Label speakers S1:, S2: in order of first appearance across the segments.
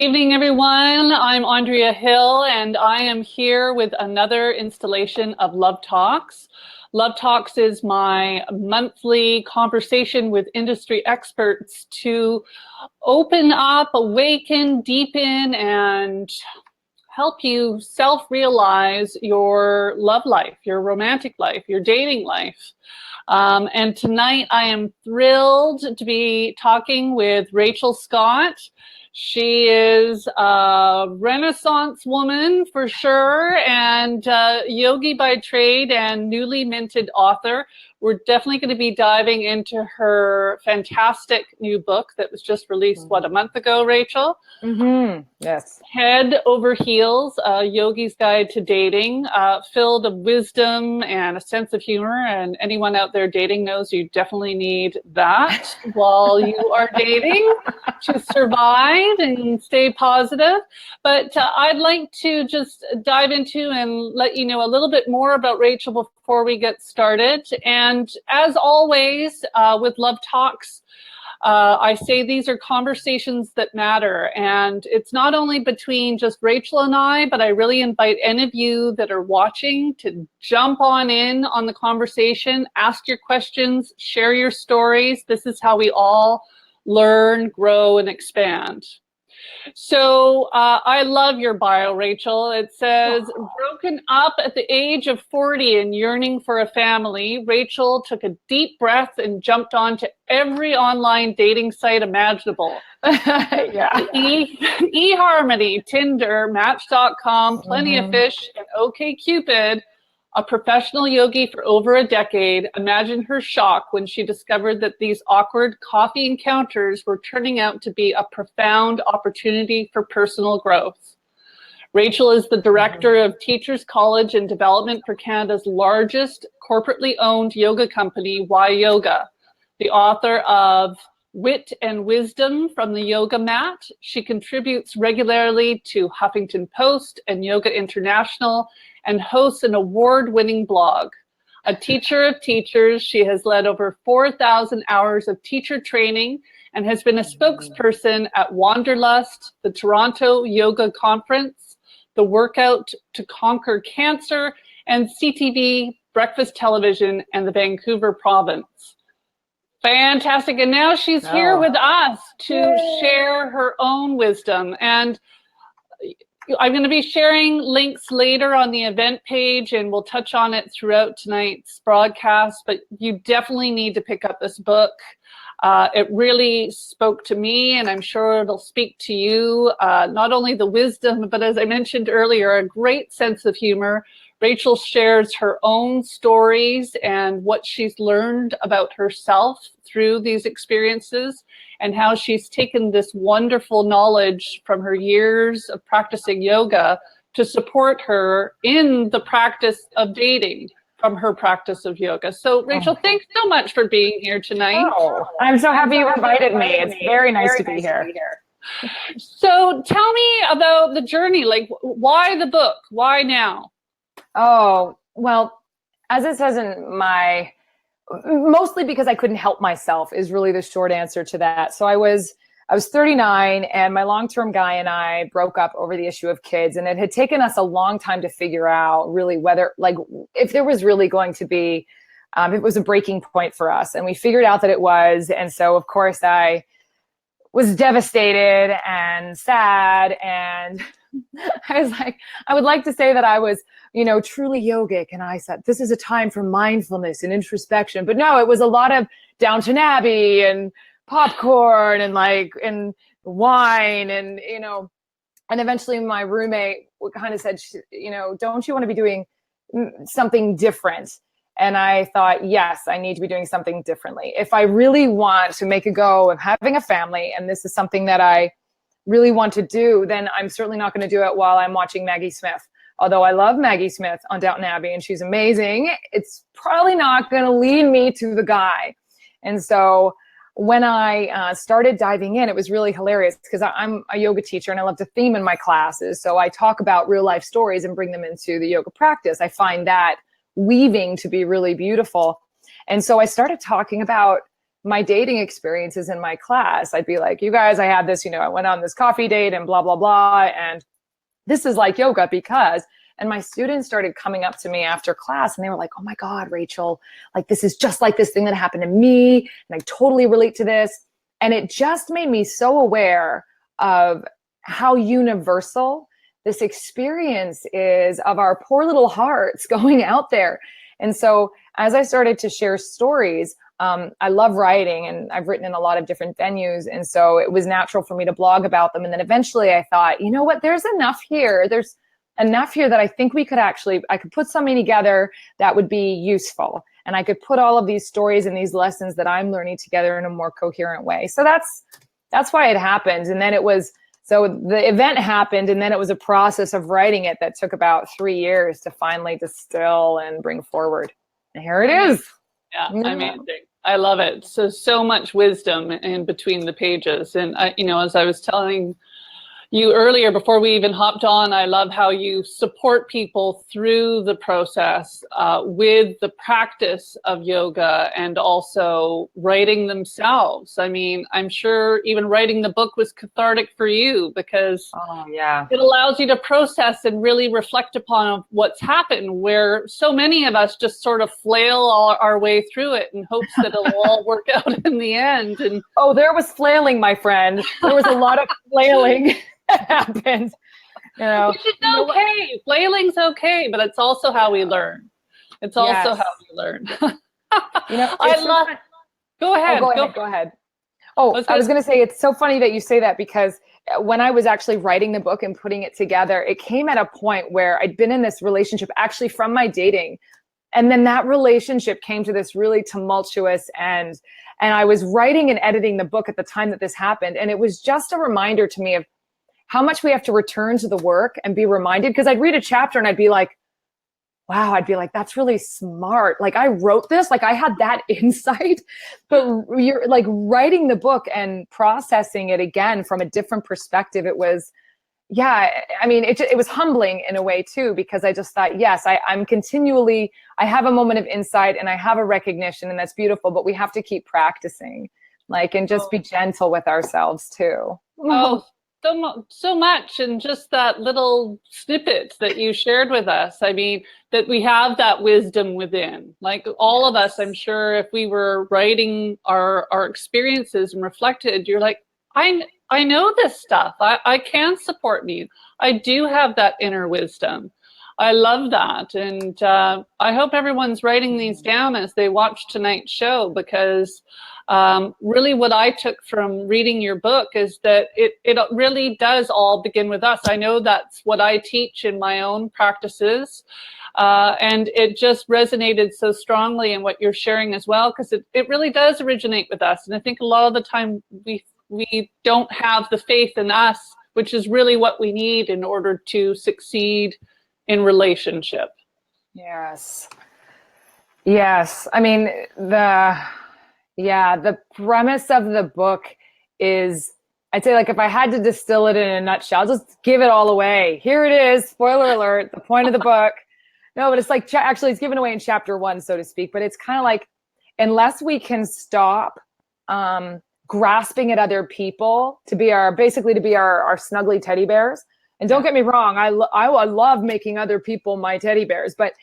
S1: Evening, everyone. I'm Andrea Hill, and I am here with another installation of Love Talks. Love Talks is my monthly conversation with industry experts to open up, awaken, deepen, and help you self-realize your love life, your romantic life, your dating life. And tonight I am thrilled to be talking with Rachel Scott. She is a Renaissance woman for sure, and yogi by trade and newly minted author. We're definitely going to be diving into her fantastic new book that was just released, what, a month ago, Rachel?
S2: Mm-hmm. Yes.
S1: Head Over Heels, a yogi's guide to dating, filled of wisdom and a sense of humor. And anyone out there dating knows you definitely need that while you are dating to survive and stay positive. But I'd like to just dive into and let you know a little bit more about Rachel before we get started. And as always, with Love Talks, I say these are conversations that matter, and it's not only between just Rachel and I, but I really invite any of you that are watching to jump on in on the conversation, ask your questions, share your stories. This is how we all learn, grow, and expand. So I love your bio, Rachel. It says, broken up at the age of 40 and yearning for a family, Rachel took a deep breath and jumped onto every online dating site imaginable.
S2: Yeah.
S1: eHarmony, Tinder, Match.com, Plenty of Fish, and OKCupid. A professional yogi for over a decade, imagine her shock when she discovered that these awkward coffee encounters were turning out to be a profound opportunity for personal growth. Rachel is the director of Teachers College and Development for Canada's largest corporately owned yoga company, Yoga. The author of Wit and Wisdom from the Yoga Mat. She contributes regularly to Huffington Post and Yoga International and hosts an award-winning blog. A teacher of teachers, she has led over 4,000 hours of teacher training and has been a spokesperson at Wanderlust, the Toronto Yoga Conference, the Workout to Conquer Cancer, and CTV, Breakfast Television, and the Vancouver Province. Fantastic. And now she's here with us to share her own wisdom. And I'm going to be sharing links later on the event page, and we'll touch on it throughout tonight's broadcast, but you definitely need to pick up this book. It really spoke to me, and I'm sure it'll speak to you. Not only the wisdom, but as I mentioned earlier, a great sense of humor. Rachel shares her own stories and what she's learned about herself through these experiences, and how she's taken this wonderful knowledge from her years of practicing yoga to support her in the practice of dating from her practice of yoga. So Rachel, thanks so much for being here tonight.
S2: Oh, I'm so happy you invited me. It's very nice to be here.
S1: So tell me about the journey, like why the book? Why now?
S2: Oh, well, as it says in my, mostly because I couldn't help myself is really the short answer to that. So I was 39 and my long-term guy and I broke up over the issue of kids, and it had taken us a long time to figure out really whether, like, if there was really going to be, it was a breaking point for us, and we figured out that it was. And so of course I was devastated and sad, and I was like, I would like to say that I was, truly yogic. And I said, this is a time for mindfulness and introspection. But no, it was a lot of Downton Abbey and popcorn and wine and eventually my roommate kind of said, don't you want to be doing something different? And I thought, yes, I need to be doing something differently. If I really want to make a go of having a family, and this is something that I really want to do, then I'm certainly not going to do it while I'm watching Maggie Smith. Although I love Maggie Smith on Downton Abbey and she's amazing, it's probably not going to lead me to the guy. And so when I started diving in, it was really hilarious because I'm a yoga teacher and I love to theme in my classes. So I talk about real life stories and bring them into the yoga practice. I find that weaving to be really beautiful. And so I started talking about my dating experiences in my class. I'd be like, you guys, I had this, I went on this coffee date and blah, blah, blah. And this is like yoga because, and my students started coming up to me after class and they were like, oh my God, Rachel, like this is just like this thing that happened to me. And I totally relate to this. And it just made me so aware of how universal this experience is of our poor little hearts going out there. And so as I started to share stories, I love writing and I've written in a lot of different venues. And so it was natural for me to blog about them. And then eventually I thought, you know what, there's enough here. There's enough here that I think I could put something together that would be useful. And I could put all of these stories and these lessons that I'm learning together in a more coherent way. So that's why it happened. And then so the event happened and then it was a process of writing it that took about 3 years to finally distill and bring forward. And here it is.
S1: Yeah, amazing. I love it. So much wisdom in between the pages. And as I was telling you earlier, before we even hopped on, I love how you support people through the process with the practice of yoga and also writing themselves. I mean, I'm sure even writing the book was cathartic for you because it allows you to process and really reflect upon what's happened, where so many of us just sort of flail our way through it in hopes that it'll all work out in the end. And
S2: there was flailing, my friend. There was a lot of flailing. Happened,
S1: which is okay. Flailing's okay, but it's also how we learn. It's also how we learn. I love. Go ahead.
S2: Go ahead. I was going to say it's so funny that you say that because when I was actually writing the book and putting it together, it came at a point where I'd been in this relationship actually from my dating, and then that relationship came to this really tumultuous end. And I was writing and editing the book at the time that this happened, and it was just a reminder to me of how much we have to return to the work and be reminded, because I'd read a chapter and I'd be like, wow, that's really smart. Like I wrote this, like I had that insight, but you're like writing the book and processing it again from a different perspective. It was, it was humbling in a way too, because I just thought, yes, I'm continually, I have a moment of insight and I have a recognition and that's beautiful, but we have to keep practicing and just be gentle with ourselves too.
S1: So much, and just that little snippet that you shared with us. I mean, that we have that wisdom within. Like all of us, I'm sure if we were writing our experiences and reflected, you're like, I know this stuff. I can support me. I do have that inner wisdom. I love that. And I hope everyone's writing these down as they watch tonight's show, because really what I took from reading your book is that it really does all begin with us. I know that's what I teach in my own practices. And it just resonated so strongly in what you're sharing as well, because it really does originate with us. And I think a lot of the time we don't have the faith in us, which is really what we need in order to succeed in relationship.
S2: Yes. I mean, the premise of the book is, I'd say, like, if I had to distill it in a nutshell, I'll just give it all away. Here it is. Spoiler alert, the point of the book. No, but it's like, actually it's given away in chapter 1, so to speak, but it's kind of like, unless we can stop grasping at other people to be our snuggly teddy bears. And don't get me wrong, I love making other people my teddy bears, but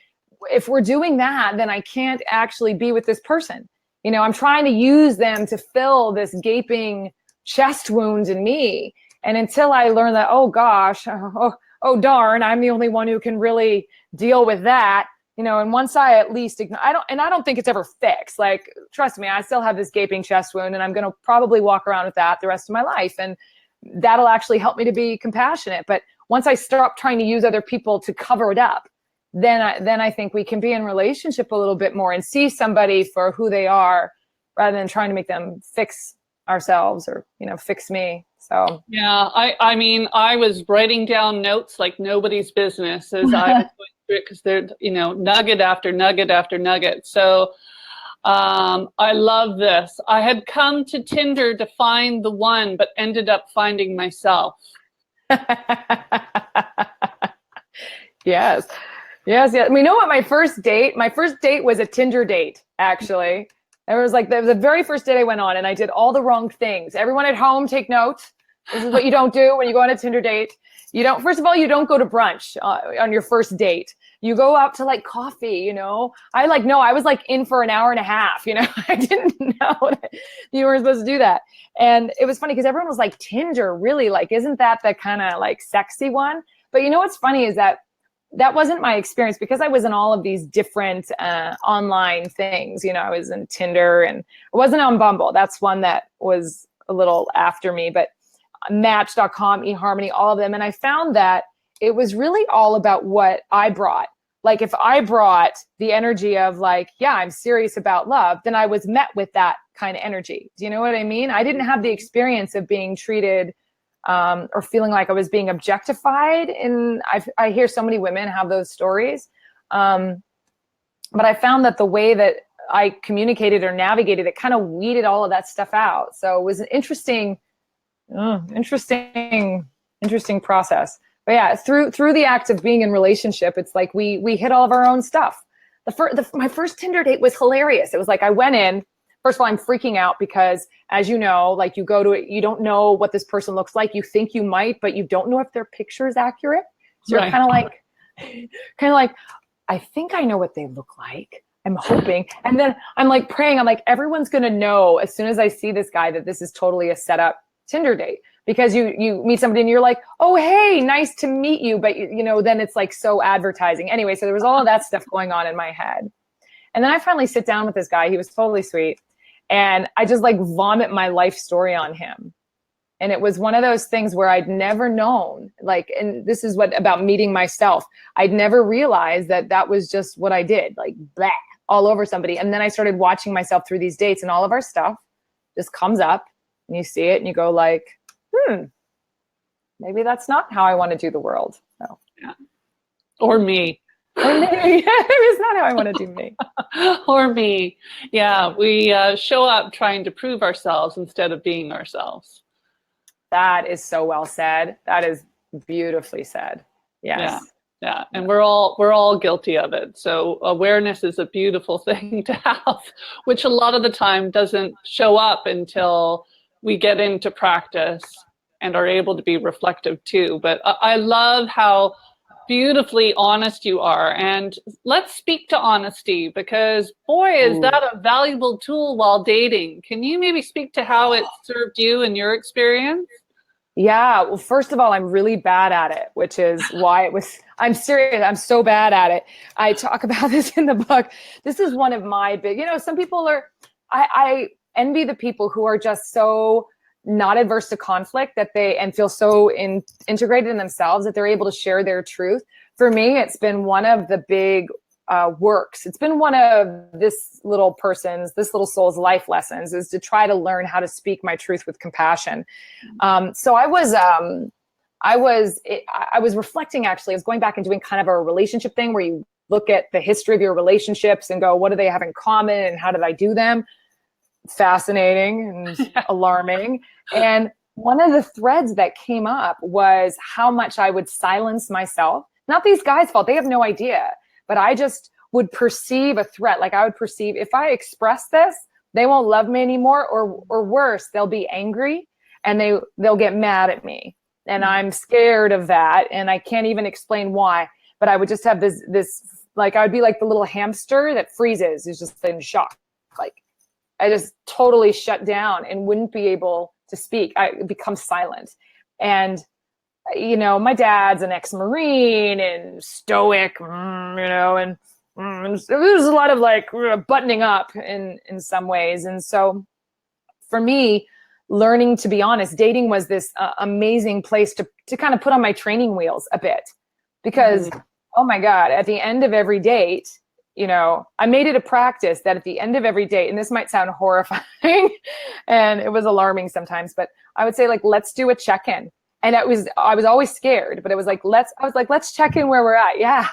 S2: if we're doing that, then I can't actually be with this person. I'm trying to use them to fill this gaping chest wound in me. And until I learn that, oh gosh, oh darn, I'm the only one who can really deal with that. And once I at least, I don't think it's ever fixed. Like, trust me, I still have this gaping chest wound and I'm going to probably walk around with that the rest of my life. And that'll actually help me to be compassionate. But once I stop trying to use other people to cover it up, then I think we can be in relationship a little bit more and see somebody for who they are, rather than trying to make them fix ourselves or, fix me. So
S1: yeah, I mean, I was writing down notes like nobody's business as I was going through it, because they're, nugget after nugget after nugget. So I love this. I had come to Tinder to find the one, but ended up finding myself.
S2: Yes. We know what my first date was a Tinder date, actually. It was like the very first date I went on, and I did all the wrong things. Everyone at home, take note. This is what you don't do when you go on a Tinder date. You don't, first of all, you don't go to brunch on your first date. You go out to like coffee, you know. I was like in for an hour and a half, you know. I didn't know that you weren't supposed to do that. And it was funny because everyone was like, Tinder, really? Like, isn't that the kind of like sexy one? But you know what's funny is that wasn't my experience, because I was in all of these different online things. You know, I was in Tinder, and I wasn't on Bumble. That's one that was a little after me, but Match.com, eHarmony, all of them. And I found that it was really all about what I brought. Like if I brought the energy of like, yeah, I'm serious about love, then I was met with that kind of energy. Do you know what I mean? I didn't have the experience of being treated or feeling like I was being objectified. And I hear so many women have those stories. But I found that the way that I communicated or navigated it kind of weeded all of that stuff out. So it was an interesting process. But yeah, through the act of being in relationship, it's like we hit all of our own stuff. My first Tinder date was hilarious. It was like I went in. First of all, I'm freaking out because, as you know, like you go to it, you don't know what this person looks like. You think you might, but you don't know if their picture is accurate. So you're kind of like, I think I know what they look like. I'm hoping. And then I'm like praying. I'm like, everyone's going to know as soon as I see this guy that this is totally a setup Tinder date, because you meet somebody and you're like, oh, hey, nice to meet you. But you know, then it's like so advertising. Anyway, so there was all of that stuff going on in my head. And then I finally sit down with this guy. He was totally sweet. And I just like vomit my life story on him. And it was one of those things where I'd never known, like, and this is what about meeting myself. I'd never realized that was just what I did, like blah, all over somebody. And then I started watching myself through these dates, and all of our stuff just comes up and you see it and you go like, maybe that's not how I want to do the world. So,
S1: yeah. Or me.
S2: Or maybe it's not how I want to do me.
S1: Or me. Yeah, we show up trying to prove ourselves instead of being ourselves.
S2: That is so well said. That is beautifully said. Yes.
S1: Yeah. And we're all guilty of it. So awareness is a beautiful thing to have, which a lot of the time doesn't show up until we get into practice and are able to be reflective too. But I love how beautifully honest you are. And let's speak to honesty, because boy, is that a valuable tool while dating. Can you maybe speak to how it served you in your experience?
S2: Yeah. Well, first of all, I'm really bad at it, which is why I'm serious. I'm so bad at it. I talk about this in the book. This is one of my big, some people I envy the people who are just so not adverse to conflict and feel so integrated in themselves that they're able to share their truth. For me, it's been one of the big works. It's been one of this little soul's life lessons, is to try to learn how to speak my truth with compassion. So I was reflecting, actually. I was going back and doing kind of a relationship thing where you look at the history of your relationships and go, what do they have in common and how did I do them? Fascinating and alarming. And one of the threads that came up was how much I would silence myself. Not these guys' fault. They have no idea. But I just would perceive a threat. Like I would perceive, if I express this, they won't love me anymore, or worse, they'll be angry and they'll get mad at me. And I'm scared of that. And I can't even explain why. But I would just have this like, I would be like the little hamster that freezes, is just in shock. Like I just totally shut down and wouldn't be able to speak. I become silent. And my dad's an ex-Marine and stoic, and there's a lot of like buttoning up in some ways. And so for me, learning to be honest, dating was this amazing place to kind of put on my training wheels a bit, because, oh my God, at the end of every date, I made it a practice that at the end of every date, and this might sound horrifying and it was alarming sometimes, but I would say like, let's do a check-in. And I was always scared, but it was like, let's check in where we're at. Yeah.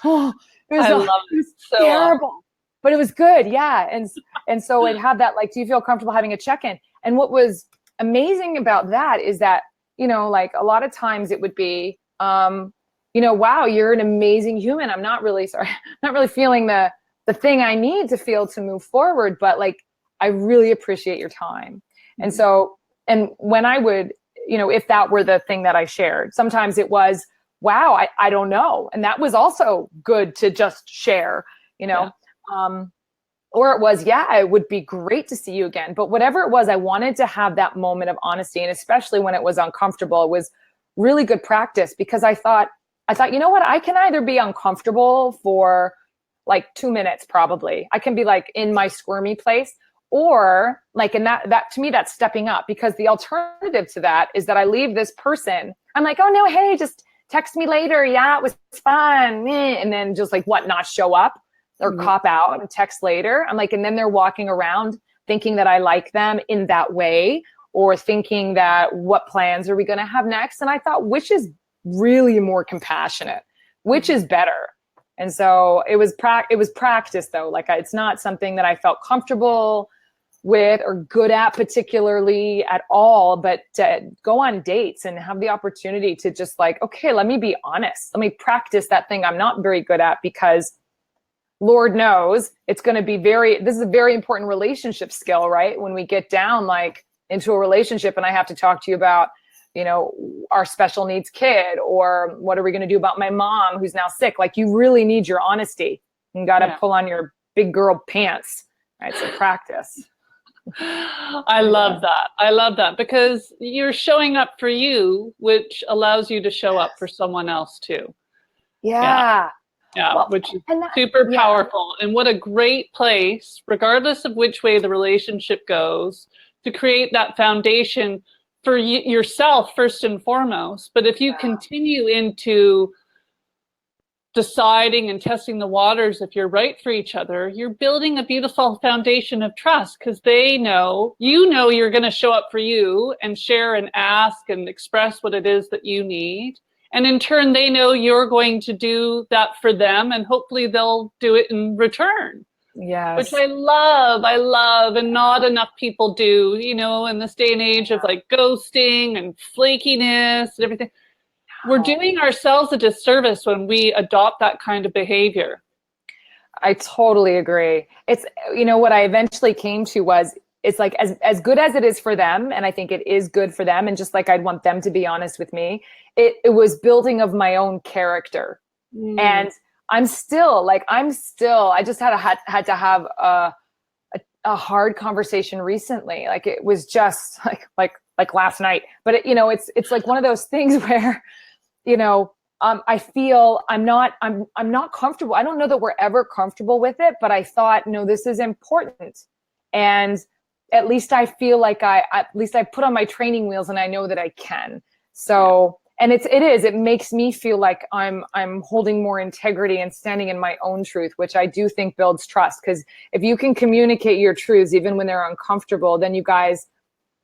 S2: Oh, it was so terrible, but it was good. Yeah. And so it had that, like, do you feel comfortable having a check-in? And what was amazing about that is that, like a lot of times it would be, wow, you're an amazing human. I'm not really feeling the the thing I need to feel to move forward, but like, I really appreciate your time. And so, and when I would, you know, if that were the thing that I shared, sometimes it was, wow, I don't know. And that was also good to just share, you know, or it was, yeah, it would be great to see you again. But whatever it was, I wanted to have that moment of honesty. And especially when it was uncomfortable, it was really good practice, because I thought, you know what, I can either be uncomfortable for like 2 minutes, probably. I can be like in my squirmy place, or like, and that to me, that's stepping up, because the alternative to that is that I leave this person. I'm like, oh no, hey, just text me later. Yeah, it was fun. And then just like what, not show up or cop out and text later. I'm like, and then they're walking around thinking that I like them in that way, or thinking that what plans are we going to have next? And I thought, which is really more compassionate, which is better. And so it was practice though. Like it's not something that I felt comfortable with or good at particularly at all, but to go on dates and have the opportunity to just like, okay, let me be honest. Let me practice that thing I'm not very good at, because Lord knows it's going to be this is a very important relationship skill, right? When we get down like into a relationship and I have to talk to you about, you know, our special needs kid, or what are we going to do about my mom who's now sick? Like you really need your honesty. You got to pull on your big girl pants, right? So practice.
S1: I love that. I love that, because you're showing up for you, which allows you to show up for someone else too.
S2: Yeah.
S1: Well, which is super powerful. And what a great place, regardless of which way the relationship goes, to create that foundation for yourself first and foremost. But if you continue into deciding and testing the waters if you're right for each other, you're building a beautiful foundation of trust, because they know, you know, you're going to show up for you and share and ask and express what it is that you need. And in turn, they know you're going to do that for them, and hopefully they'll do it in return.
S2: Yes.
S1: Which I love, and not enough people do, you know, in this day and age of like ghosting and flakiness and everything. We're doing ourselves a disservice when we adopt that kind of behavior.
S2: I totally agree. It's, you know, what I eventually came to was, it's like as good as it is for them, and I think it is good for them, and just like I'd want them to be honest with me, it was building of my own character. And I just had to have a hard conversation recently. Like it was just like last night, but it, you know, it's like one of those things where, you know, I feel I'm not comfortable. I don't know that we're ever comfortable with it, but I thought, no, this is important. And at least I feel like at least I put on my training wheels and I know that I can. So, and it makes me feel like I'm holding more integrity and standing in my own truth, which I do think builds trust. Because if you can communicate your truths, even when they're uncomfortable, then you guys,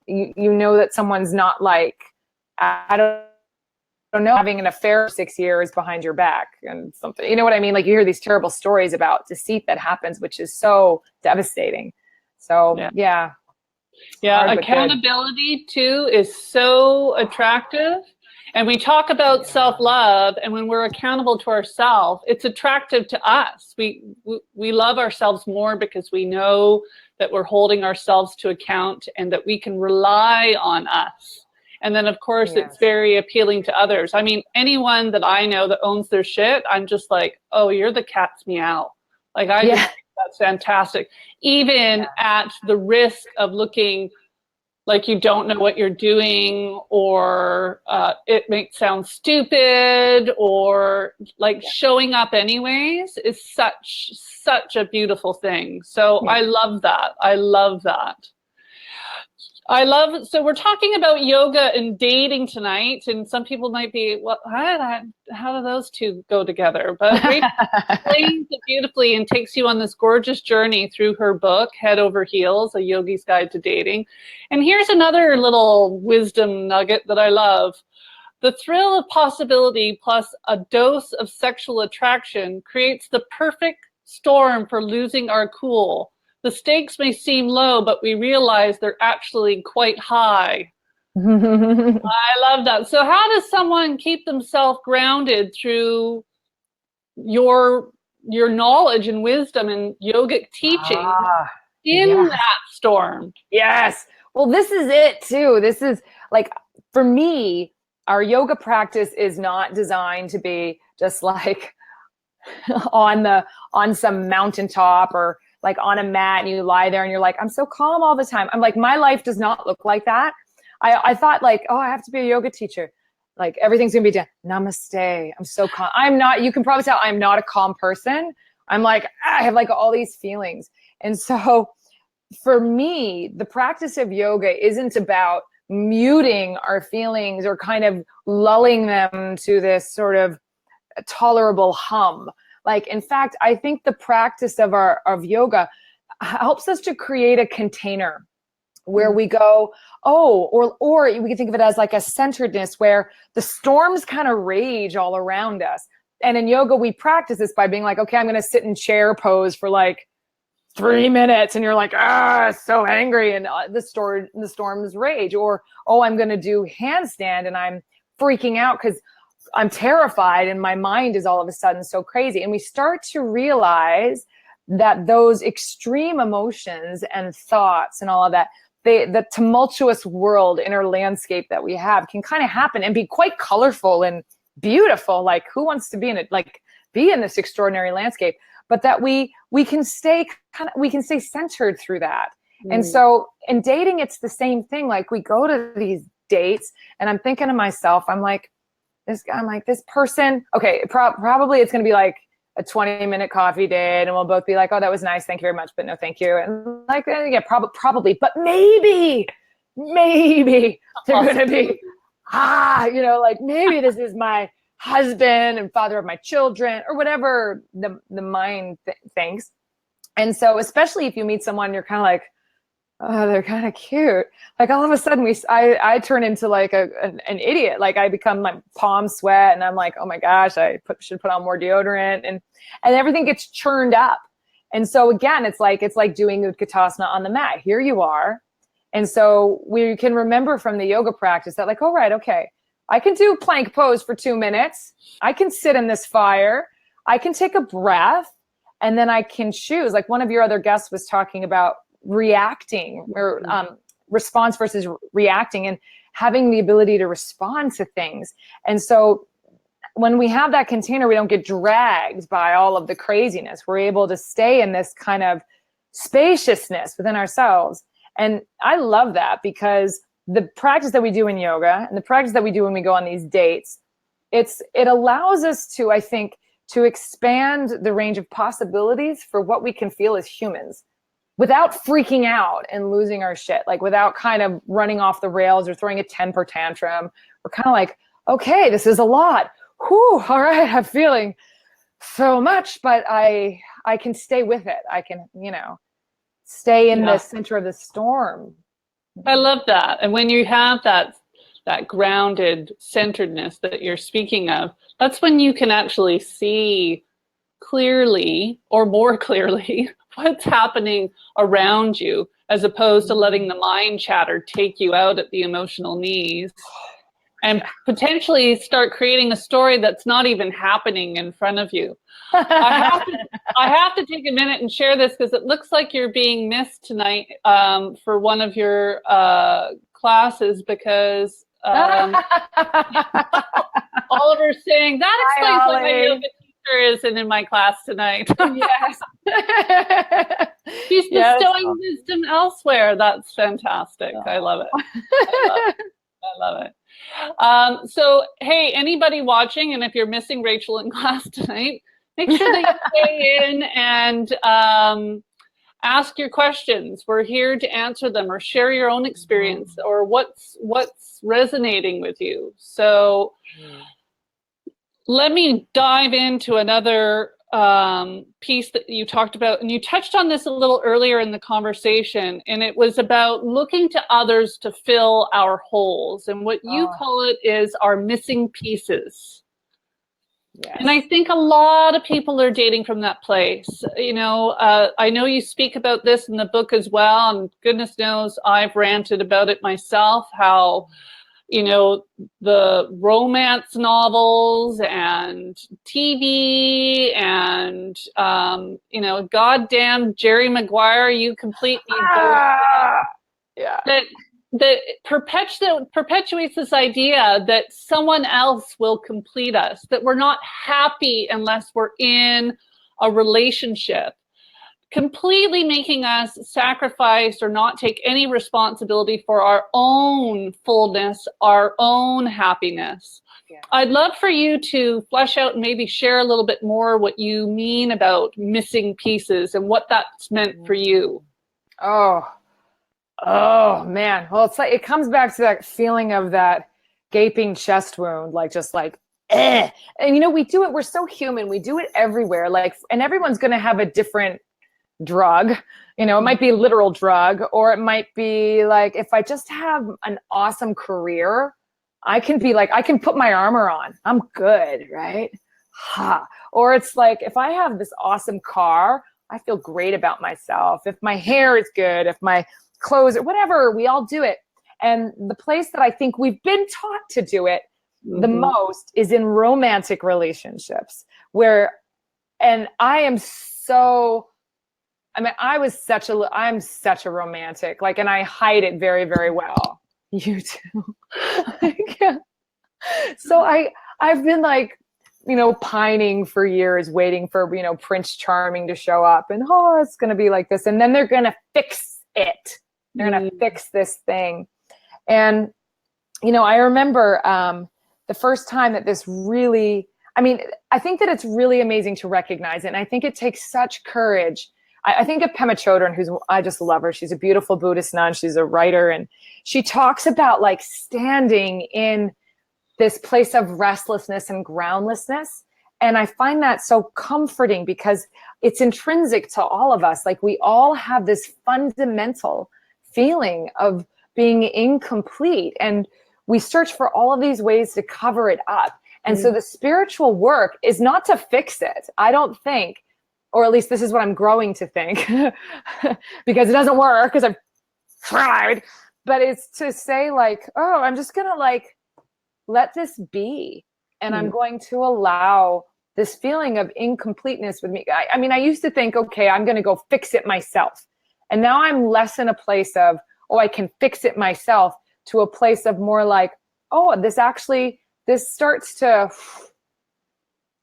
S2: you know that someone's not like, I don't know, having an affair for 6 years behind your back and something, you know what I mean? Like you hear these terrible stories about deceit that happens, which is so devastating. So yeah.
S1: Accountability too is so attractive. And we talk about self-love, and when we're accountable to ourselves, it's attractive to us. We love ourselves more because we know that we're holding ourselves to account and that we can rely on us. And then, of course, it's very appealing to others. I mean, anyone that I know that owns their shit, I'm just like, oh, you're the cat's meow. Like, I just think that's fantastic. Even at the risk of looking like you don't know what you're doing, or it might sound stupid, or like showing up anyways is such a beautiful thing. So I love that. I love that. So we're talking about yoga and dating tonight, and some people might be, well, how do those two go together? But Rachel explains it beautifully and takes you on this gorgeous journey through her book, Head Over Heels, A Yogi's Guide to Dating. And here's another little wisdom nugget that I love. The thrill of possibility plus a dose of sexual attraction creates the perfect storm for losing our cool. The stakes may seem low, but we realize they're actually quite high. I love that. So how does someone keep themselves grounded through your your knowledge and wisdom and yogic teaching in that storm.
S2: Yes. Well, this is it too. This is like, for me, our yoga practice is not designed to be just like on some mountaintop or like on a mat and you lie there and you're like, I'm so calm all the time. I'm like, my life does not look like that. I thought like, oh, I have to be a yoga teacher. Like everything's gonna be done. Namaste. I'm so calm. I'm not, you can probably tell I'm not a calm person. I'm like, I have like all these feelings. And so for me, the practice of yoga isn't about muting our feelings or kind of lulling them to this sort of tolerable hum. Like, in fact, I think the practice of yoga helps us to create a container where we go, oh, or we can think of it as like a centeredness where the storms kind of rage all around us. And in yoga, we practice this by being like, okay, I'm going to sit in chair pose for like 3 minutes. And you're like, so angry. And the storms rage. Or, oh, I'm going to do handstand and I'm freaking out because I'm terrified and my mind is all of a sudden so crazy. And we start to realize that those extreme emotions and thoughts and all of that, the tumultuous world, inner landscape that we have can kind of happen and be quite colorful and beautiful. Like, who wants to be in it? Like, be in this extraordinary landscape, but that we can stay centered through that. And so in dating, it's the same thing. Like, we go to these dates and I'm thinking to myself, I'm like, this person, okay, probably it's going to be like a 20-minute coffee date and we'll both be like, oh, that was nice, thank you very much, but no thank you. And like, yeah, probably, but maybe they're going to be, like, maybe this is my husband and father of my children or whatever the mind thinks. And so especially if you meet someone, you're kind of like, oh, they're kind of cute. Like, all of a sudden I turn into like an idiot. Like, I become, my palms sweat and I'm like, oh my gosh, I should put on more deodorant and everything gets churned up. And so again, it's like doing Utkatasana on the mat. Here you are. And so we can remember from the yoga practice that like, oh, right, okay, I can do plank pose for 2 minutes. I can sit in this fire. I can take a breath and then I can choose. Like, one of your other guests was talking about reacting or response versus reacting and having the ability to respond to things. And so when we have that container, we don't get dragged by all of the craziness. We're able to stay in this kind of spaciousness within ourselves. And I love that, because the practice that we do in yoga and the practice that we do when we go on these dates, it allows us to, I think, to expand the range of possibilities for what we can feel as humans, without freaking out and losing our shit, like without kind of running off the rails or throwing a temper tantrum. We're kind of like, okay, this is a lot. Whew, all right, I'm feeling so much, but I can stay with it. I can, stay in the center of the storm.
S1: I love that. And when you have that grounded centeredness that you're speaking of, that's when you can actually see clearly, or more clearly, what's happening around you, as opposed to letting the mind chatter take you out at the emotional knees and potentially start creating a story that's not even happening in front of you. I have to take a minute and share this, because it looks like you're being missed tonight for one of your classes, because Oliver's saying that explains why my yoga teacher isn't in my class tonight.
S2: Yes.
S1: She's bestowing wisdom elsewhere. That's fantastic. I love it. I love it. So, hey, anybody watching, and if you're missing Rachel in class tonight, make sure that you stay in and ask your questions. We're here to answer them, or share your own experience, or what's resonating with you. So let me dive into another piece that you talked about, and you touched on this a little earlier in the conversation, and it was about looking to others to fill our holes, and what you call it is our missing pieces. Yes. And I think a lot of people are dating from that place. I know you speak about this in the book as well, and goodness knows I've ranted about it myself, how you know, the romance novels and TV and, you know, goddamn Jerry Maguire, you complete me.
S2: Yeah.
S1: That perpetuates this idea that someone else will complete us, that we're not happy unless we're in a relationship, completely making us sacrifice or not take any responsibility for our own fullness, our own happiness. Yeah. I'd love for you to flesh out and maybe share a little bit more what you mean about missing pieces and what that's meant for you.
S2: Oh man. Well, it's like, it comes back to that feeling of that gaping chest wound, like just like, eh. And you know, we do it, we're so human. We do it everywhere. Like, and everyone's going to have a different drug. You know, it might be a literal drug, or it might be like, if I just have an awesome career, I can be like, I can put my armor on. I'm good, right? Ha. Or it's like, if I have this awesome car, I feel great about myself. If my hair is good, if my clothes, or whatever, we all do it. And the place that I think we've been taught to do it the most is in romantic relationships, where, and I'm such a romantic, like, and I hide it very, very well. You too. Yeah. So I've been like, you know, pining for years, waiting for, you know, Prince Charming to show up, and it's going to be like this. And then they're going to fix it. They're going to fix this thing. And, you know, I remember the first time that this really, I mean, I think that it's really amazing to recognize it. And I think it takes such courage. I think of Pema Chodron, I just love her. She's a beautiful Buddhist nun. She's a writer. And she talks about like standing in this place of restlessness and groundlessness. And I find that so comforting because it's intrinsic to all of us. Like, we all have this fundamental feeling of being incomplete, and we search for all of these ways to cover it up. And so the spiritual work is not to fix it, I don't think, or at least this is what I'm growing to think, because it doesn't work, because I've tried, but it's to say like, I'm just gonna like let this be, and I'm going to allow this feeling of incompleteness with me. I mean, I used to think, okay, I'm gonna go fix it myself. And now I'm less in a place of, I can fix it myself, to a place of more like, this starts to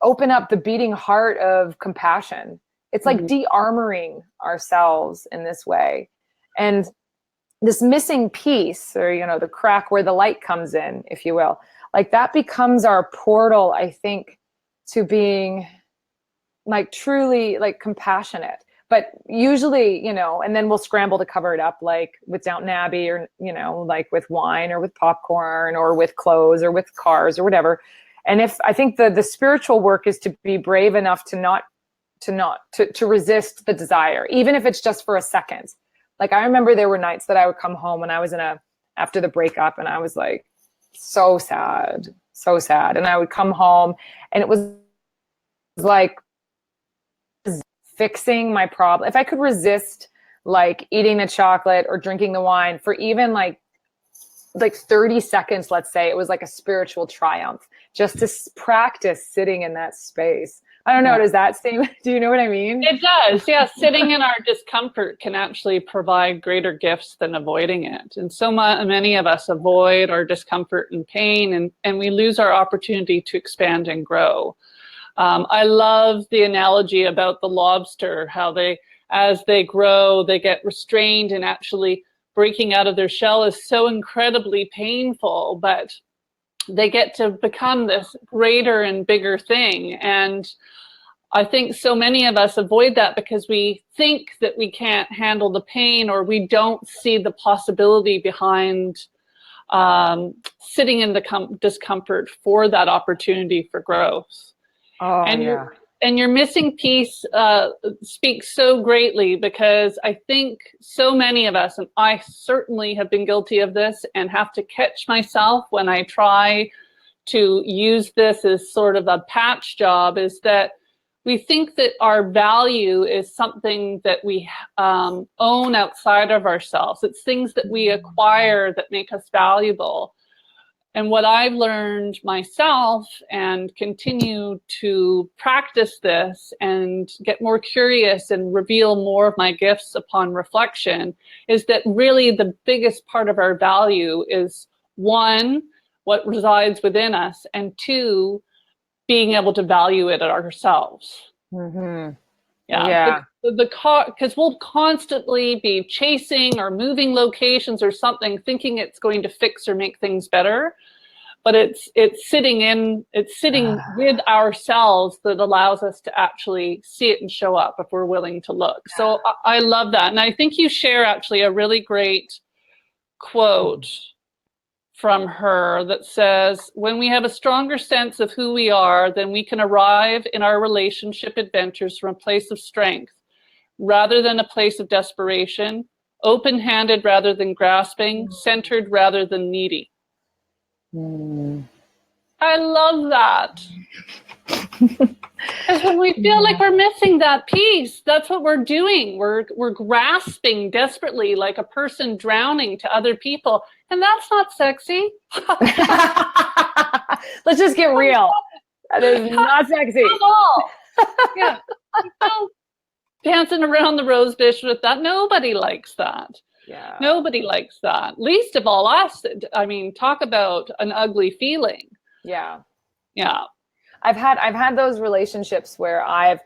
S2: open up the beating heart of compassion. It's like de-armoring ourselves in this way. And this missing piece, or, you know, the crack where the light comes in, if you will, like that becomes our portal, I think, to being like truly like compassionate. But usually, you know, and then we'll scramble to cover it up, like with Downton Abbey, or, you know, like with wine or with popcorn or with clothes or with cars or whatever. And if I think the spiritual work is to be brave enough to resist the desire, even if it's just for a second. Like, I remember there were nights that I would come home when I was after the breakup, and I was like, so sad. And I would come home, and it was like fixing my problem. If I could resist like eating the chocolate or drinking the wine for even like 30 seconds, let's say, it was like a spiritual triumph just to practice sitting in that space. I don't know. Does that seem, do you know what I mean?
S1: It does. Yeah. Sitting in our discomfort can actually provide greater gifts than avoiding it. And so many of us avoid our discomfort and pain, and we lose our opportunity to expand and grow. I love the analogy about the lobster, how as they grow, they get restrained, and actually breaking out of their shell is so incredibly painful, but they get to become this greater and bigger thing. And I think so many of us avoid that because we think that we can't handle the pain, or we don't see the possibility behind sitting in the discomfort for that opportunity for growth. And your missing piece speaks so greatly, because I think so many of us, and I certainly have been guilty of this and have to catch myself when I try to use this as sort of a patch job, is that we think that our value is something that we own outside of ourselves. It's things that we acquire that make us valuable. And what I've learned myself and continue to practice this and get more curious and reveal more of my gifts upon reflection is that really the biggest part of our value is, one, what resides within us, and two, being able to value it ourselves.
S2: Mm-hmm.
S1: Yeah. Because we'll constantly be chasing or moving locations or something, thinking it's going to fix or make things better. But it's sitting with ourselves that allows us to actually see it and show up if we're willing to look. So I love that. And I think you share actually a really great quote from her that says, when we have a stronger sense of who we are, then we can arrive in our relationship adventures from a place of strength rather than a place of desperation, open-handed rather than grasping, centered rather than needy. I love that. Because when we feel like we're missing that piece, that's what we're doing. We're grasping desperately like a person drowning to other people. And that's not sexy.
S2: Let's just get real. That is not sexy.
S1: At all. Yeah. Dancing around the rose bush with that. Nobody likes that.
S2: Yeah.
S1: Nobody likes that. Least of all us. I mean, talk about an ugly feeling.
S2: Yeah.
S1: Yeah.
S2: I've had those relationships where I've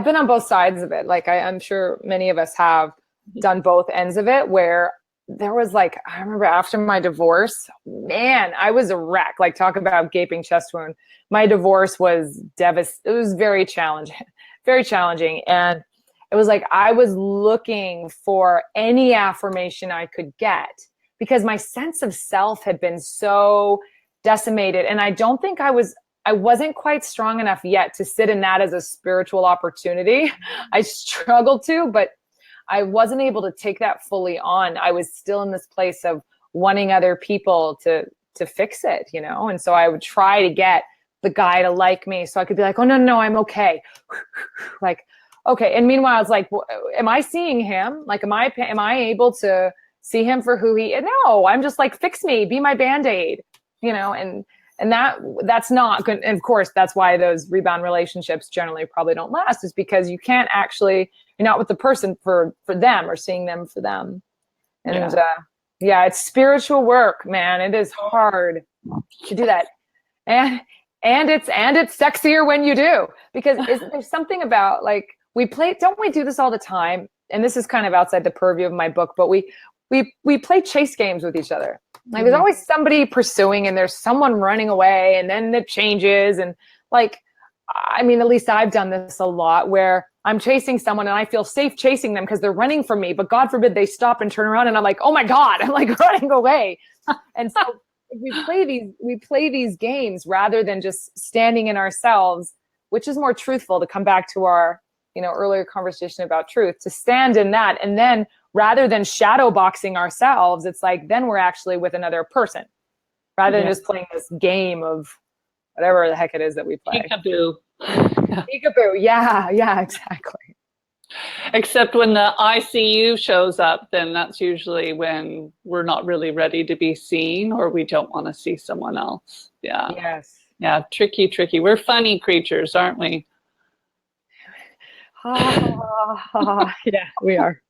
S2: been on both sides of it. Like I'm sure many of us have done both ends of it, where there was like, I remember after my divorce, man, I was a wreck. Like, talk about gaping chest wound. My divorce was devastating. It was very challenging, very challenging. And it was like, I was looking for any affirmation I could get because my sense of self had been so decimated. And I don't think I wasn't quite strong enough yet to sit in that as a spiritual opportunity. I struggled to, but I wasn't able to take that fully on. I was still in this place of wanting other people to fix it, you know? And so I would try to get the guy to like me so I could be like, oh, no, I'm okay. Like, okay. And meanwhile, it's like, well, am I seeing him? Like, am I able to see him for who he is? No, I'm just like, fix me, be my Band-Aid, you know? And that's not good. And of course, that's why those rebound relationships generally probably don't last, is because you can't actually, you're not with the person for them or seeing them for them. And yeah, it's spiritual work, man. It is hard to do that. And it's sexier when you do, because there's something about, like, don't we do this all the time? And this is kind of outside the purview of my book, but we play chase games with each other. Like, there's always somebody pursuing and there's someone running away, and then it changes. And like, I mean, at least I've done this a lot, where I'm chasing someone and I feel safe chasing them because they're running from me, but God forbid they stop and turn around and I'm like, oh my God, I'm like running away. And so we play these games rather than just standing in ourselves, which is more truthful, to come back to our, earlier conversation about truth, to stand in that. And then rather than shadow boxing ourselves, it's like, then we're actually with another person rather than just playing this game of whatever the heck it is that we play.
S1: Peekaboo.
S2: Peekaboo. Yeah, exactly.
S1: Except when the ICU shows up, then that's usually when we're not really ready to be seen, or we don't want to see someone else. Yeah.
S2: Yes.
S1: Yeah. Tricky. We're funny creatures, aren't we?
S2: Yeah, we are.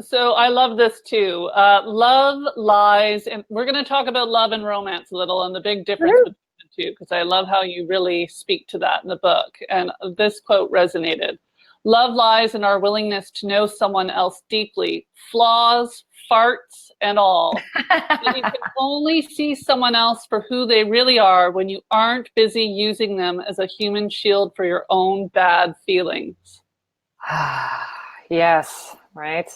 S1: So I love this too. Love lies, and we're going to talk about love and romance a little, and the big difference between the two, because I love how you really speak to that in the book. And this quote resonated. Love lies in our willingness to know someone else deeply, flaws, farts, and all. And you can only see someone else for who they really are when you aren't busy using them as a human shield for your own bad feelings.
S2: Yes, right.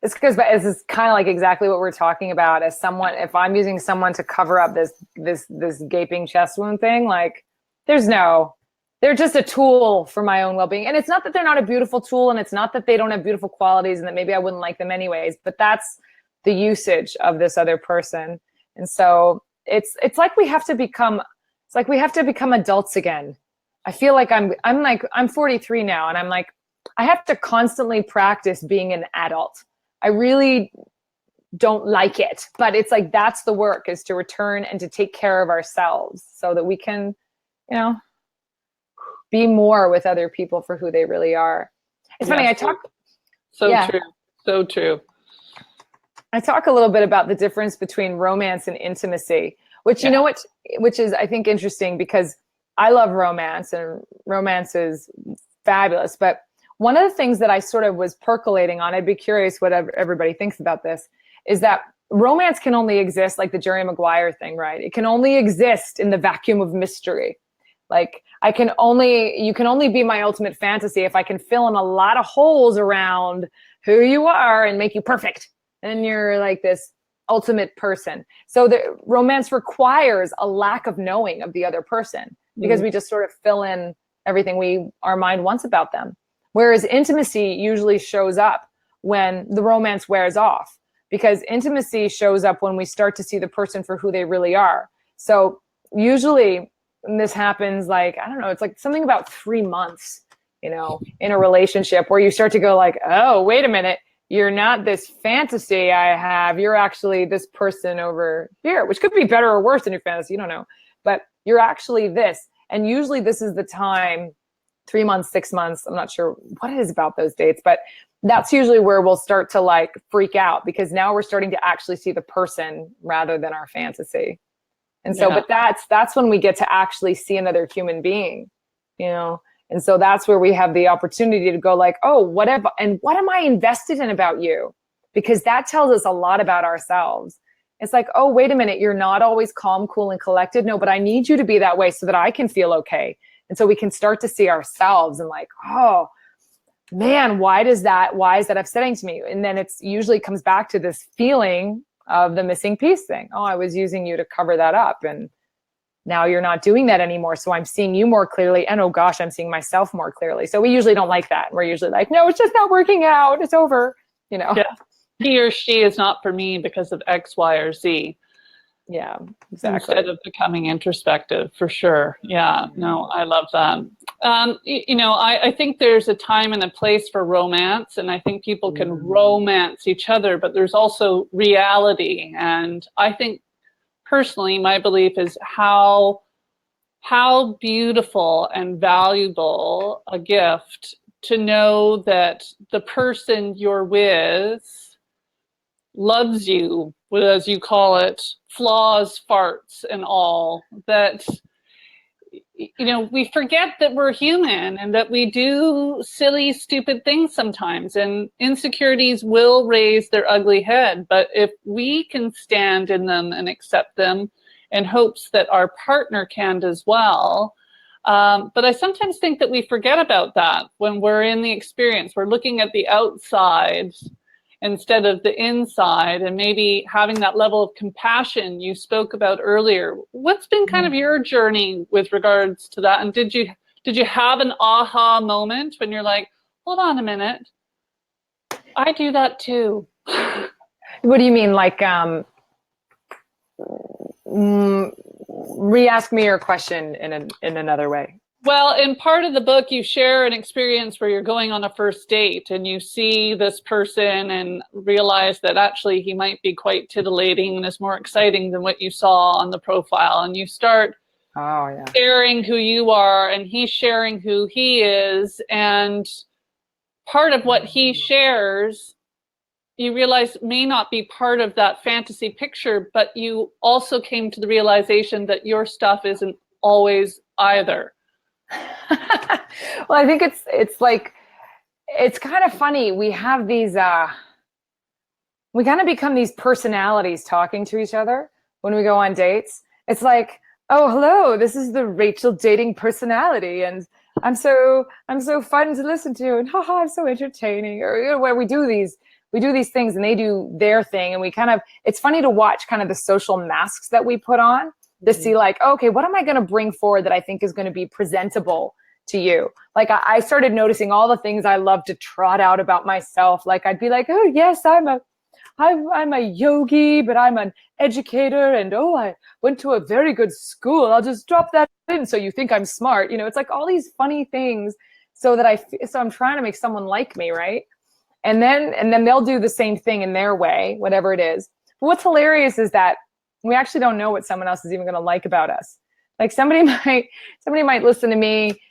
S2: This is kind of like exactly what we're talking about. As someone, if I'm using someone to cover up this gaping chest wound thing, like they're just a tool for my own well-being. And it's not that they're not a beautiful tool, and it's not that they don't have beautiful qualities and that maybe I wouldn't like them anyways, but that's the usage of this other person. And so it's like we have to become adults again. I feel like I'm 43 now, and I'm like, I have to constantly practice being an adult. I really don't like it. But it's like, that's the work, is to return and to take care of ourselves so that we can, you know, be more with other people for who they really are. It's funny, I talk.
S1: So true. So true.
S2: I talk a little bit about the difference between romance and intimacy, which, you know what, which is, I think, interesting, because I love romance and romance is fabulous. But one of the things that I sort of was percolating on, I'd be curious what everybody thinks about this, is that romance can only exist, like the Jerry Maguire thing, right? It can only exist in the vacuum of mystery. Like, you can only be my ultimate fantasy if I can fill in a lot of holes around who you are and make you perfect. And you're like this ultimate person. So the romance requires a lack of knowing of the other person, because we just sort of fill in everything our mind wants about them. Whereas intimacy usually shows up when the romance wears off, because intimacy shows up when we start to see the person for who they really are. So usually, and this happens, like, I don't know, it's like something about 3 months, you know, in a relationship, where you start to go like, oh, wait a minute, you're not this fantasy I have, you're actually this person over here, which could be better or worse than your fantasy, you don't know, but you're actually this. And usually this is the time, 3 months, 6 months, I'm not sure what it is about those dates, but that's usually where we'll start to like freak out, because now we're starting to actually see the person rather than our fantasy. And so, but that's when we get to actually see another human being, you know? And so that's where we have the opportunity to go like, oh, what am I invested in about you? Because that tells us a lot about ourselves. It's like, oh, wait a minute, you're not always calm, cool, and collected. No, but I need you to be that way so that I can feel okay. And so we can start to see ourselves and like, oh, man, why is that upsetting to me? And then it's usually comes back to this feeling of the missing piece thing. Oh, I was using you to cover that up, and now you're not doing that anymore. So I'm seeing you more clearly, and oh gosh, I'm seeing myself more clearly. So we usually don't like that. We're usually like, no, it's just not working out. It's over, you know?
S1: Yeah. He or she is not for me because of X, Y, or Z.
S2: Yeah, exactly.
S1: Instead of becoming introspective, for sure. Yeah, no, I love that. You know, I think there's a time and a place for romance, and I think people can romance each other, but there's also reality. And I think personally, my belief is how beautiful and valuable a gift to know that the person you're with loves you, as you call it, flaws, farts, and all. That, you know, we forget that we're human and that we do silly, stupid things sometimes, and insecurities will raise their ugly head. But if we can stand in them and accept them, in hopes that our partner can as well. But I sometimes think that we forget about that when we're in the experience. We're looking at the outside instead of the inside, and maybe having that level of compassion you spoke about earlier. What's been kind of your journey with regards to that? And did you have an aha moment when you're like, hold on a minute, I do that too?
S2: What do you mean? Like, re-ask me your question in another way.
S1: Well, in part of the book, you share an experience where you're going on a first date and you see this person and realize that actually he might be quite titillating and is more exciting than what you saw on the profile. And you start sharing who you are, and he's sharing who he is. And part of what he shares, you realize may not be part of that fantasy picture, but you also came to the realization that your stuff isn't always either.
S2: Well, I think it's like, it's kind of funny. We have these, we kind of become these personalities talking to each other when we go on dates. It's like, oh, hello, this is the Rachel dating personality, and I'm so fun to listen to, and haha, I'm so entertaining. Or, you know, where we do these things and they do their thing, and we kind of, it's funny to watch kind of the social masks that we put on to see like, okay, what am I going to bring forward that I think is going to be presentable to you? Like I started noticing all the things I love to trot out about myself. Like I'd be like, oh yes, I'm a yogi, but I'm an educator, and oh, I went to a very good school. I'll just drop that in so you think I'm smart. You know, it's like all these funny things so that so I'm trying to make someone like me, right? And then they'll do the same thing in their way, whatever it is. But what's hilarious is that we actually don't know what someone else is even going to like about us. Like somebody might listen to me,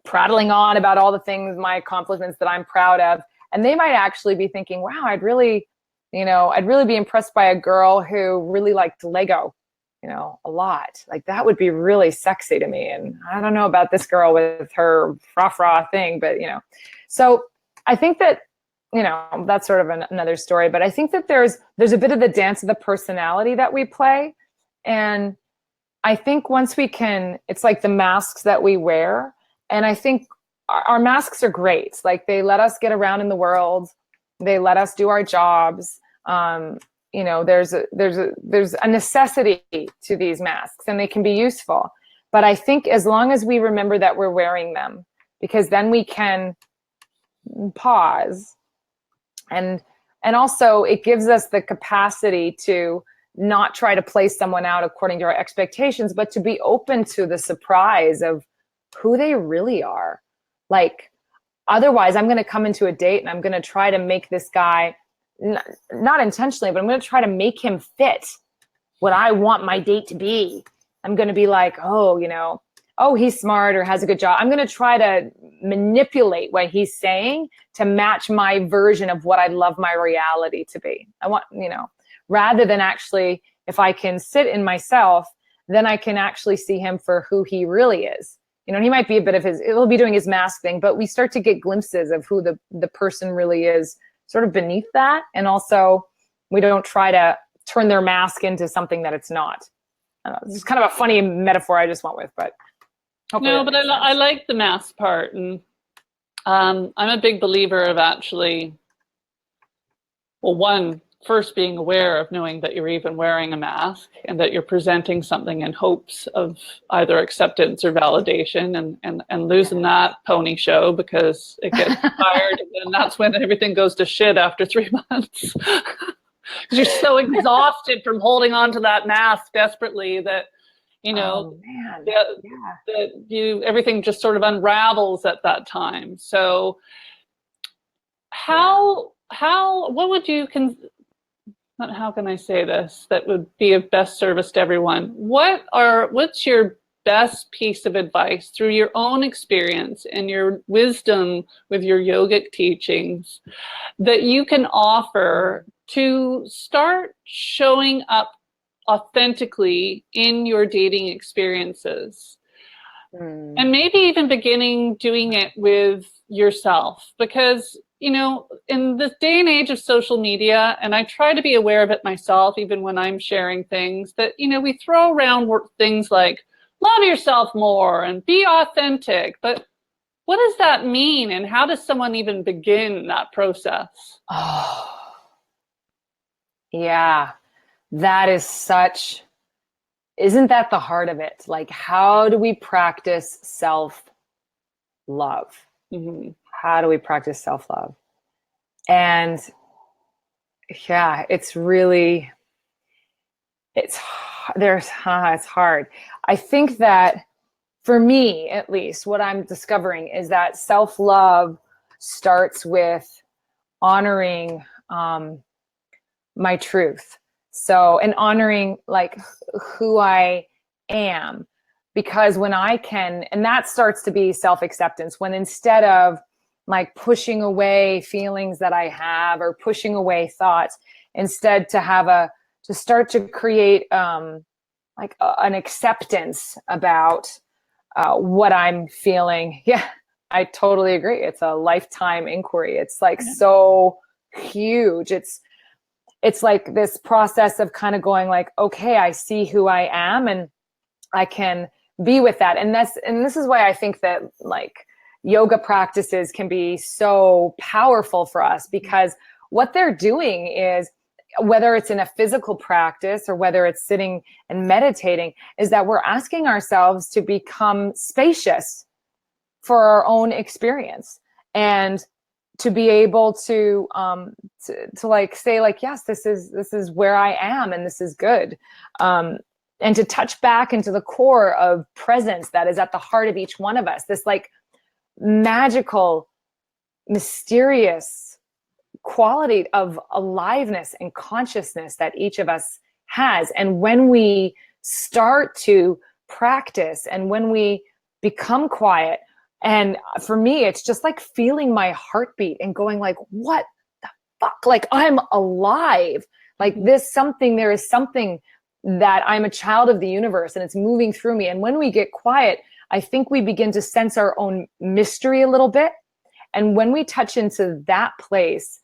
S2: prattling on about all the things, my accomplishments that I'm proud of. And they might actually be thinking, wow, I'd really be impressed by a girl who really liked Lego, a lot. Like that would be really sexy to me. And I don't know about this girl with her fra thing, but so I think that, that's sort of another story, but I think that there's a bit of the dance of the personality that we play. And I think once it's like the masks that we wear. And I think our masks are great. Like they let us get around in the world. They let us do our jobs. There's a necessity to these masks and they can be useful. But I think as long as we remember that we're wearing them, because then we can pause. And also it gives us the capacity to not try to place someone out according to our expectations, but to be open to the surprise of who they really are. Like, otherwise I'm going to come into a date and I'm going to try to make this guy, not intentionally, but I'm going to try to make him fit what I want my date to be. I'm going to be like, oh, he's smart or has a good job. I'm going to try to manipulate what he's saying to match my version of what I'd love my reality to be. I want, rather than actually, if I can sit in myself, then I can actually see him for who he really is. He might be he'll be doing his mask thing, but we start to get glimpses of who the person really is sort of beneath that. And also we don't try to turn their mask into something that it's not. This is kind of a funny metaphor I just went with, but
S1: no, but I like the mask part. And I'm a big believer of actually, first being aware of knowing that you're even wearing a mask and that you're presenting something in hopes of either acceptance or validation, and losing that pony show because it gets tired and that's when everything goes to shit after 3 months. Because you're so exhausted from holding on to that mask desperately that that everything just sort of unravels at that time. So how can I say this that would be of best service to everyone? What's your best piece of advice through your own experience and your wisdom with your yogic teachings that you can offer to start showing up authentically in your dating experiences? And maybe even beginning doing it with yourself, because in this day and age of social media, and I try to be aware of it myself, even when I'm sharing things, that, we throw around things like love yourself more and be authentic. But what does that mean? And how does someone even begin that process?
S2: Oh, yeah, isn't that the heart of it? Like, how do we practice self-love? Mm-hmm. How do we practice self-love? And yeah, it's hard. I think that for me, at least, what I'm discovering is that self-love starts with honoring my truth. So, and honoring like who I am, because when I can, and that starts to be self-acceptance, when instead of like pushing away feelings that I have or pushing away thoughts, instead to start to create an acceptance about what I'm feeling. Yeah, I totally agree. It's a lifetime inquiry. It's like so huge. It's like this process of kind of going like, okay, I see who I am and I can be with that. And this is why I think that like yoga practices can be so powerful for us, because what they're doing is, whether it's in a physical practice or whether it's sitting and meditating, is that we're asking ourselves to become spacious for our own experience, and to be able to like say like, yes, this is where I am and this is good. And to touch back into the core of presence that is at the heart of each one of us, this like magical mysterious quality of aliveness and consciousness that each of us has. And when we start to practice and when we become quiet, and for me, it's just like feeling my heartbeat and going like, what the fuck? Like I'm alive. Like there is something that I'm a child of the universe and it's moving through me. And when we get quiet, I think we begin to sense our own mystery a little bit. And when we touch into that place,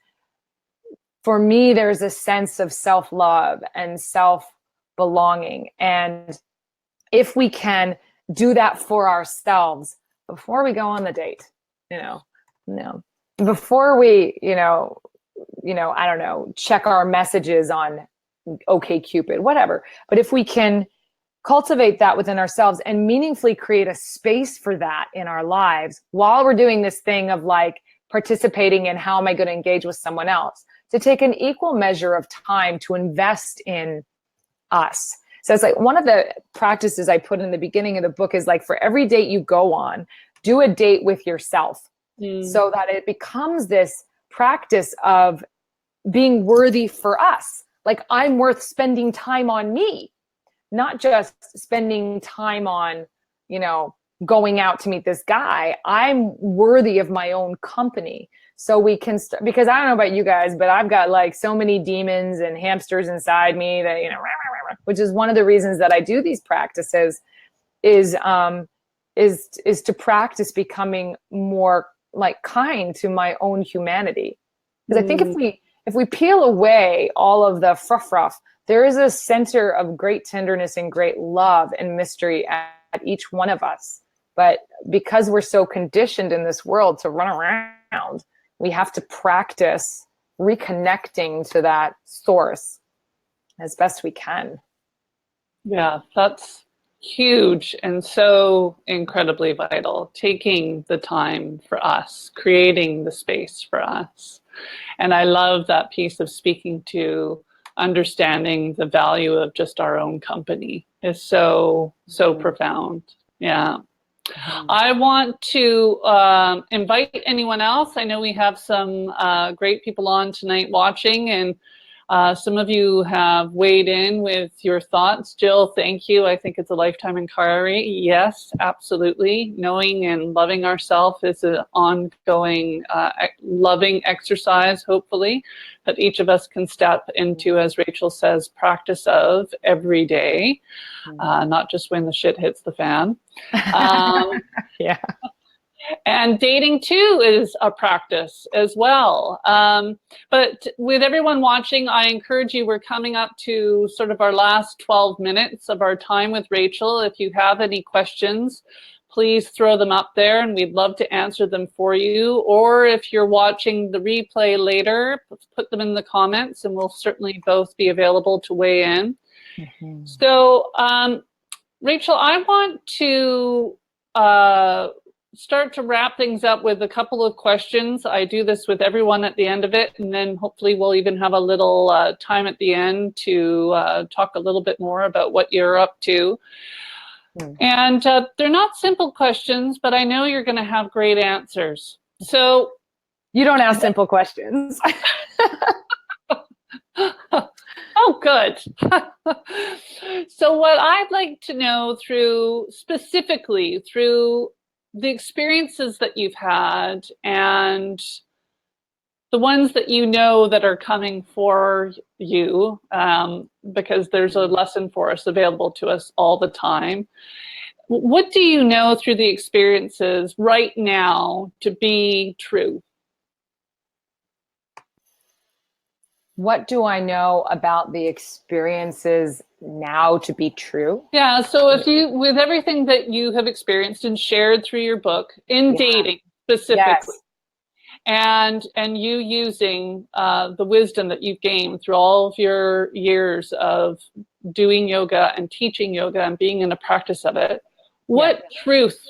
S2: for me, there's a sense of self-love and self-belonging. And if we can do that for ourselves before we go on the date, before we, I don't know, check our messages on OKCupid, whatever. But if we can cultivate that within ourselves and meaningfully create a space for that in our lives while we're doing this thing of like participating in how am I going to engage with someone else, to take an equal measure of time to invest in us. So it's like one of the practices I put in the beginning of the book is like, for every date you go on, do a date with yourself so that it becomes this practice of being worthy for us. Like I'm worth spending time on me, not just spending time on, going out to meet this guy. I'm worthy of my own company. So we can because I don't know about you guys, but I've got like so many demons and hamsters inside me that, which is one of the reasons that I do these practices is to practice becoming more like kind to my own humanity. Because I think if we peel away all of the fruff, there is a center of great tenderness and great love and mystery at each one of us. But because we're so conditioned in this world to run around, we have to practice reconnecting to that source as best we can.
S1: Yeah, that's huge and so incredibly vital. Taking the time for us, creating the space for us. And I love that piece of speaking to understanding the value of just our own company is so profound. Yeah. I want to invite anyone else. I know we have some great people on tonight watching, and some of you have weighed in with your thoughts. Jill, thank you. I think it's a lifetime inquiry. Yes, absolutely. Knowing and loving ourselves is an ongoing loving exercise, hopefully, that each of us can step into, as Rachel says, practice of every day, not just when the shit hits the fan.
S2: Yeah.
S1: And dating too is a practice as well. But with everyone watching, I encourage you, we're coming up to sort of our last 12 minutes of our time with Rachel. If you have any questions, please throw them up there and we'd love to answer them for you. Or if you're watching the replay later, put them in the comments and we'll certainly both be available to weigh in. So, Rachel, I want to start to wrap things up with a couple of questions. I do this with everyone at the end of it, and then hopefully we'll even have a little time at the end to talk a little bit more about what you're up to. And they're not simple questions, but I know you're going to have great answers. So
S2: you don't ask simple questions.
S1: Oh, good. So what I'd like to know specifically through the experiences that you've had and the ones that you know that are coming for you, because there's a lesson for us available to us all the time. What do you know through the experiences right now to be true?
S2: What do I know about the experiences now to be true?
S1: Yeah, so if you, with everything that you have experienced and shared through your book, in dating specifically, and you using the wisdom that you've gained through all of your years of doing yoga and teaching yoga and being in the practice of it, what truth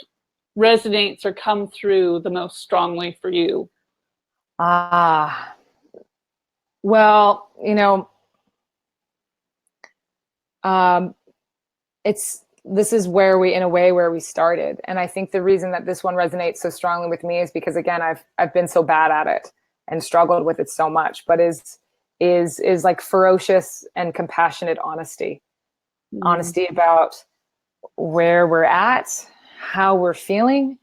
S1: resonates or come through the most strongly for you?
S2: Well, it's this is where we, in a way, where we started. And I think the reason that this one resonates so strongly with me is because, again, I've been so bad at it and struggled with it so much, but is like ferocious and compassionate honesty. Honesty about where we're at, how we're feeling,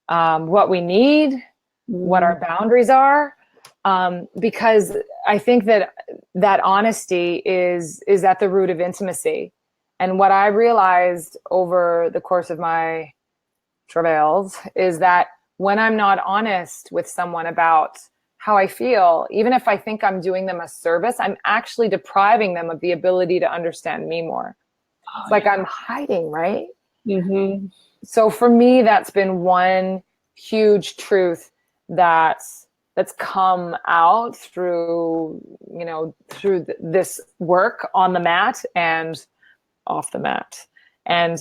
S2: what we need, what our boundaries are. Because I think that honesty is at the root of intimacy. And what I realized over the course of my travails is that when I'm not honest with someone about how I feel, even if I think I'm doing them a service, I'm actually depriving them of the ability to understand me more. It's like I'm hiding, right?
S1: Mm-hmm.
S2: So for me, that's been one huge truth that's come out through this work on the mat and off the mat. And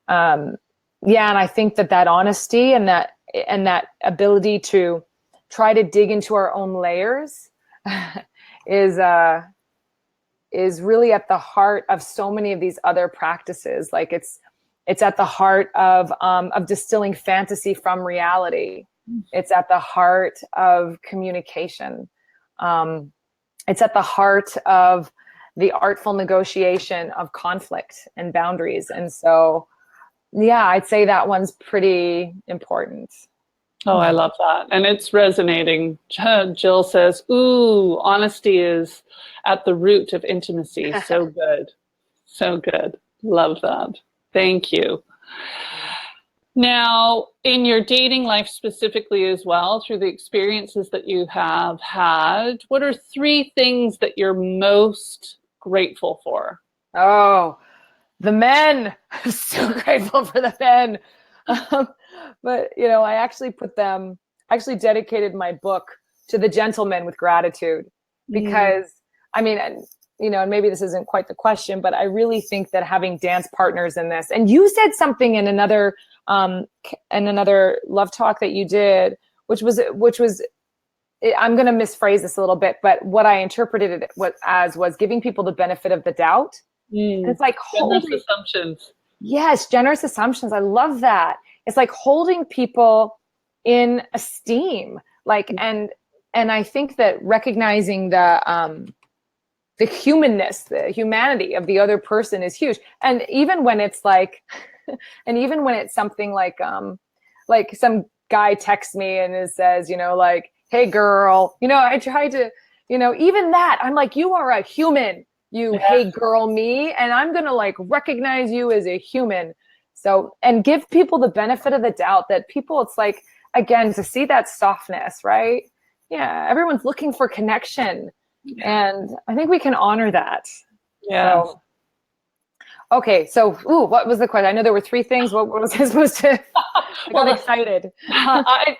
S2: and I think that honesty and that ability to try to dig into our own layers is really at the heart of so many of these other practices. Like it's at the heart of distilling fantasy from reality. It's at the heart of communication. It's at the heart of the artful negotiation of conflict and boundaries. And so, I'd say that one's pretty important.
S1: Oh, I love that. And it's resonating. Jill says, ooh, honesty is at the root of intimacy. So good. So good. Love that. Thank you. Now, in your dating life specifically as well, through the experiences that you have had, what are 3 things that you're most grateful for?
S2: Oh, the men. I'm so grateful for the men. But, I actually dedicated my book to the gentleman with gratitude because, and maybe this isn't quite the question, but I really think that having dance partners in this, and you said something in another love talk that you did, which was I'm going to misphrase this a little bit, but what I interpreted it was giving people the benefit of the doubt. It's like
S1: generous assumptions.
S2: Yes, generous assumptions. I love that. It's like holding people in esteem, and I think that recognizing the humanness, the humanity of the other person is huge. And even when it's something like some guy texts me and says, hey girl, I tried to, even that, I'm like, you are a human, hey girl me, and I'm going to recognize you as a human. So, and give people the benefit of the doubt that people, it's like, again, to see that softness, right? Yeah. Everyone's looking for connection. And I think we can honor that.
S1: Yeah.
S2: So, okay. So, what was the question? I know there were 3 things. What was I supposed to? I got excited.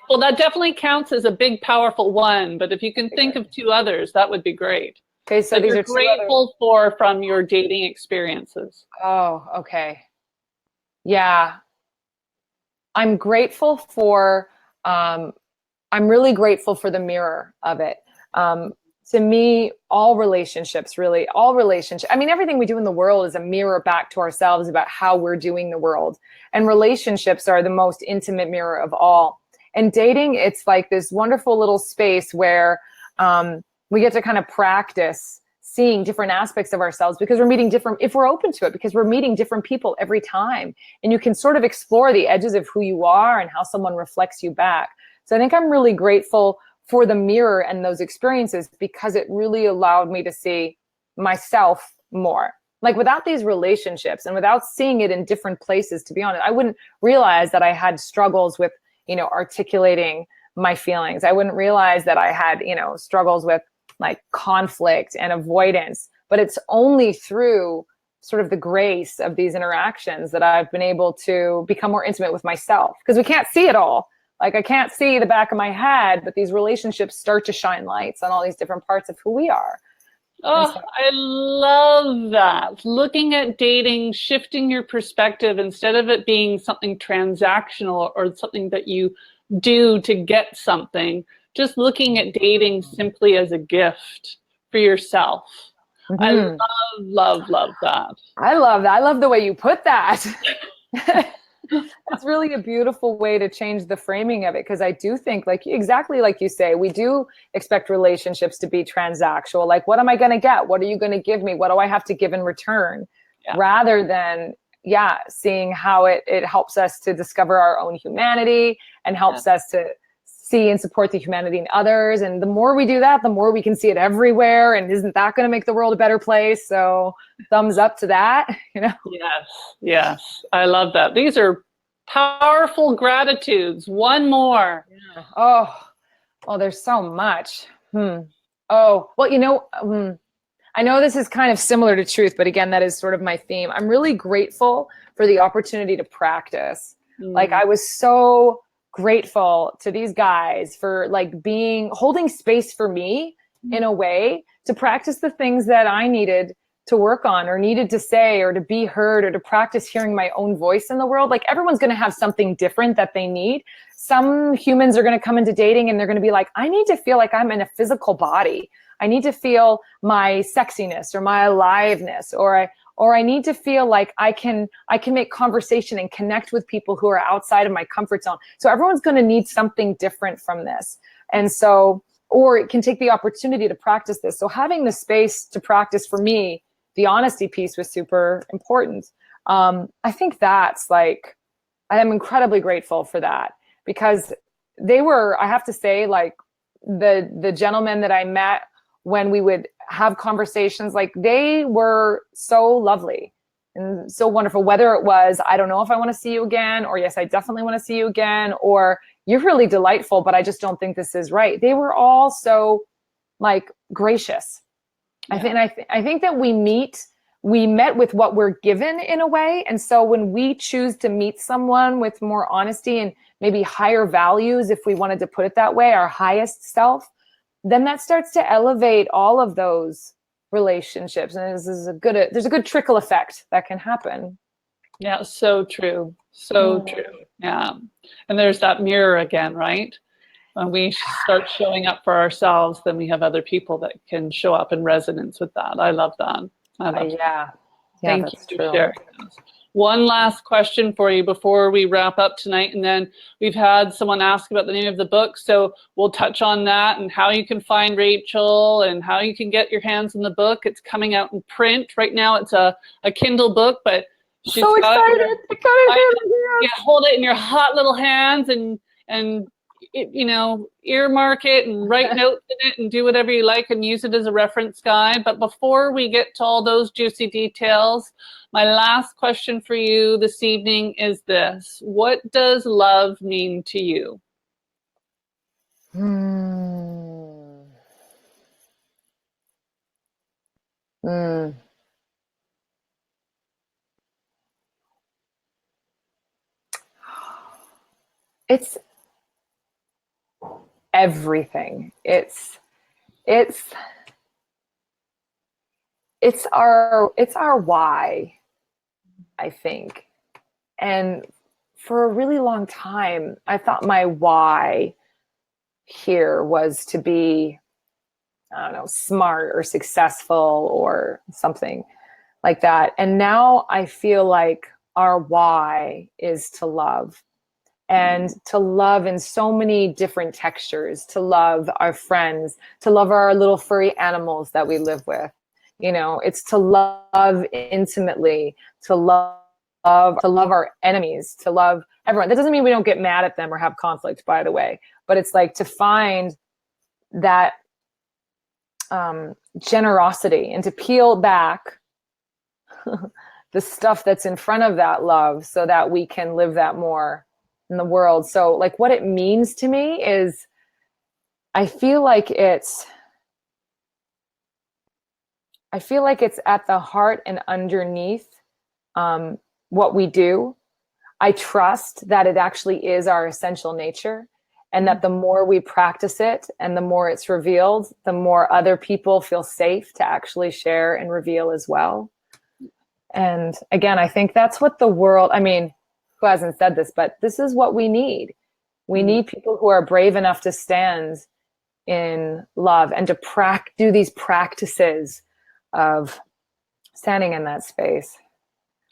S1: Well, that definitely counts as a big, powerful one. But if you can think of 2 others, that would be great.
S2: Okay. So these are
S1: grateful for from your dating experiences.
S2: Oh, okay. Yeah. I'm grateful for. I'm really grateful for the mirror of it. To me, all relationships, everything we do in the world is a mirror back to ourselves about how we're doing the world. And relationships are the most intimate mirror of all. And dating, it's like this wonderful little space where we get to kind of practice seeing different aspects of ourselves because we're meeting if we're open to it, because we're meeting different people every time. And you can sort of explore the edges of who you are and how someone reflects you back. So I think I'm really grateful for the mirror and those experiences because it really allowed me to see myself more. Like without these relationships and without seeing it in different places, to be honest, I wouldn't realize that I had struggles with, articulating my feelings. I wouldn't realize that I had, struggles with conflict and avoidance, but it's only through sort of the grace of these interactions that I've been able to become more intimate with myself because we can't see it all. I can't see the back of my head, but these relationships start to shine lights on all these different parts of who we are.
S1: Oh, I love that. Looking at dating, shifting your perspective instead of it being something transactional or something that you do to get something, just looking at dating simply as a gift for yourself. I love that.
S2: I love that. I love the way you put that. That's really a beautiful way to change the framing of it, because I do think, like, exactly like you say, we do expect relationships to be transactional. Like, what am I going to get? What are you going to give me? What do I have to give in return?
S1: Yeah.
S2: Rather than, seeing how it helps us to discover our own humanity and helps us to see and support the humanity in others. And the more we do that, the more we can see it everywhere. And isn't that going to make the world a better place? So thumbs up to that,
S1: Yes. I love that. These are powerful gratitudes. One more.
S2: Yeah. Oh, there's so much. Oh, well, I know this is kind of similar to truth, but again, that is sort of my theme. I'm really grateful for the opportunity to practice. Like, I was so grateful to these guys for like holding space for me in a way to practice the things that I needed to work on or needed to say or to be heard or to practice hearing my own voice in the world. Like, everyone's going to have something different that they need. Some humans are going to come into dating and they're going to be like, I need to feel like I'm in a physical body. I need to feel my sexiness or my aliveness, or I need to feel like I can make conversation and connect with people who are outside of my comfort zone. So everyone's going to need something different from this. And so, or it can take the opportunity to practice this. So having the space to practice, for me, the honesty piece was super important. I think that's like, I am incredibly grateful for that, because they were, I have to say, like, the gentlemen that I met when we would have conversations, like, they were so lovely and so wonderful. Whether it was, I don't know if I want to see you again, or yes, I definitely want to see you again, or you're really delightful, but I just don't think this is right. They were all so like gracious. Yeah. I think that we met with what we're given in a way. And so when we choose to meet someone with more honesty and maybe higher values, if we wanted to put it that way, our highest self, then that starts to elevate all of those relationships. And there's a good trickle effect that can happen.
S1: Yeah, so true. So true. Yeah. And there's that mirror again, right? When we start showing up for ourselves, then we have other people that can show up in resonance with that. I love that. Thank you for sharing this. One last question for you before we wrap up tonight, and then we've had someone ask about the name of the book, so we'll touch on that and how you can find Rachel and how you can get your hands on the book. It's coming out in print right now. It's a Kindle book, but she's
S2: so excited.
S1: Hold it in your hot little hands and earmark it and write notes in it and do whatever you like and use it as a reference guide. But before we get to all those juicy details, my last question for you this evening is this: what does love mean to you?
S2: It's everything. It's our why, I think. And for a really long time, I thought my why here was to be, I don't know, smart or successful or something like that. And now I feel like our why is to love. And to love in so many different textures, to love our friends, to love our little furry animals that we live with. It's to love intimately, to love our enemies, to love everyone. That doesn't mean we don't get mad at them or have conflict, by the way, but it's like to find that generosity and to peel back the stuff that's in front of that love so that we can live that more in the world. So like what it means to me is, I feel like it's at the heart and underneath what we do. I trust that it actually is our essential nature, and that the more we practice it and the more it's revealed, the more other people feel safe to actually share and reveal as well. And again, I think that's what the world, I mean, who hasn't said this, but this is what we need. We need people who are brave enough to stand in love and to do these practices of standing in that space.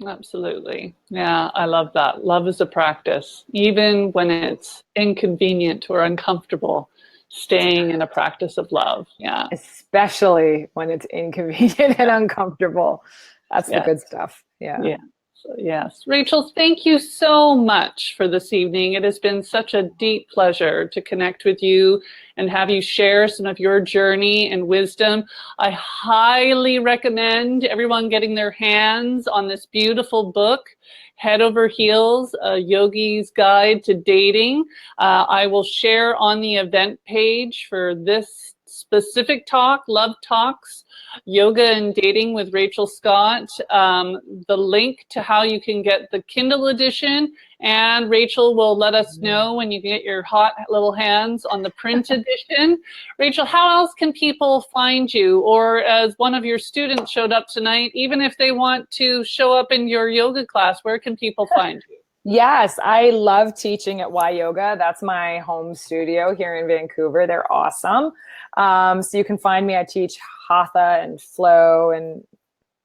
S1: Absolutely. Yeah, I love that. Love is a practice. Even when it's inconvenient or uncomfortable, staying in a practice of love. Yeah.
S2: Especially when it's inconvenient and uncomfortable. That's the
S1: Yeah.
S2: good stuff. Yeah.
S1: Yeah. So, yes. Rachel, thank you so much for this evening. It has been such a deep pleasure to connect with you and have you share some of your journey and wisdom. I highly recommend everyone getting their hands on this beautiful book, Head Over Heels, a Yogi's Guide to Dating. I will share on the event page for this specific talk, Love Talks, Yoga and Dating with Rachel Scott, the link to how you can get the Kindle edition, and Rachel will let us know when you get your hot little hands on the print edition. Rachel, how else can people find you? Or as one of your students showed up tonight, even if they want to show up in your yoga class, where can people find you?
S2: Yes, I love teaching at Y Yoga. That's my home studio here in Vancouver. They're awesome. So you can find me. I teach Hatha and Flow, and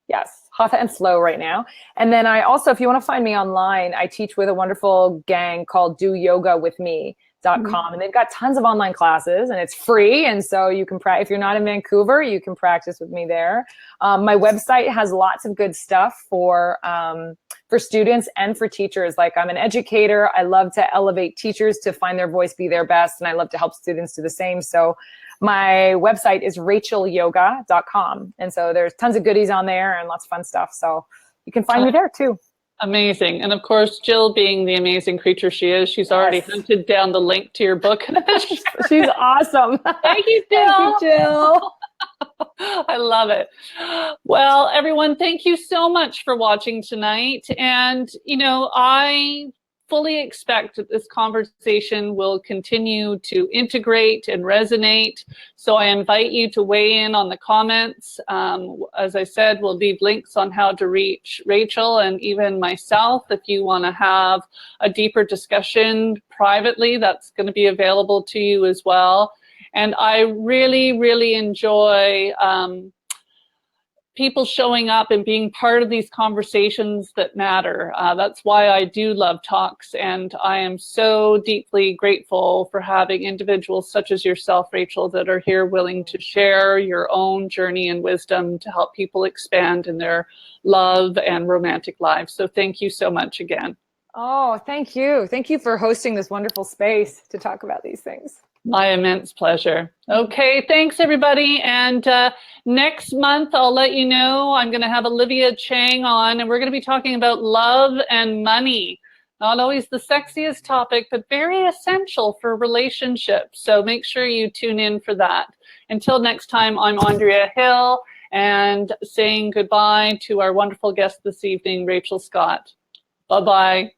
S2: yes, Hatha and Flow right now. And then I also, if you want to find me online, I teach with a wonderful gang called DoYogaWithMe.com. And they've got tons of online classes, and it's free. And so you can, if you're not in Vancouver, you can practice with me there. My website has lots of good stuff for students and for teachers. Like, I'm an educator. I love to elevate teachers to find their voice, be their best. And I love to help students do the same. So my website is rachelyoga.com. And so there's tons of goodies on there and lots of fun stuff. So you can find me there too.
S1: Amazing. And of course, Jill, being the amazing creature she is, she's already hunted down the link to your book.
S2: She's awesome.
S1: Thank you, Jill.
S2: Thank you, Jill.
S1: I love it. Well, everyone, thank you so much for watching tonight. And, you know, I fully expect that this conversation will continue to integrate and resonate. So I invite you to weigh in on the comments. As I said, we'll leave links on how to reach Rachel and even myself. If you want to have a deeper discussion privately, that's going to be available to you as well. And I really, really enjoy people showing up and being part of these conversations that matter. That's why I do love talks, and I am so deeply grateful for having individuals such as yourself, Rachel, that are here willing to share your own journey and wisdom to help people expand in their love and romantic lives. So thank you so much again.
S2: Oh, thank you. Thank you for hosting this wonderful space to talk about these things.
S1: My immense pleasure. Okay, thanks everybody. And next month, I'll let you know, I'm going to have Olivia Chang on, and we're going to be talking about love and money. Not always the sexiest topic, but very essential for relationships. So make sure you tune in for that. Until next time, I'm Andrea Hill, and saying goodbye to our wonderful guest this evening, Rachel Scott. Bye-bye.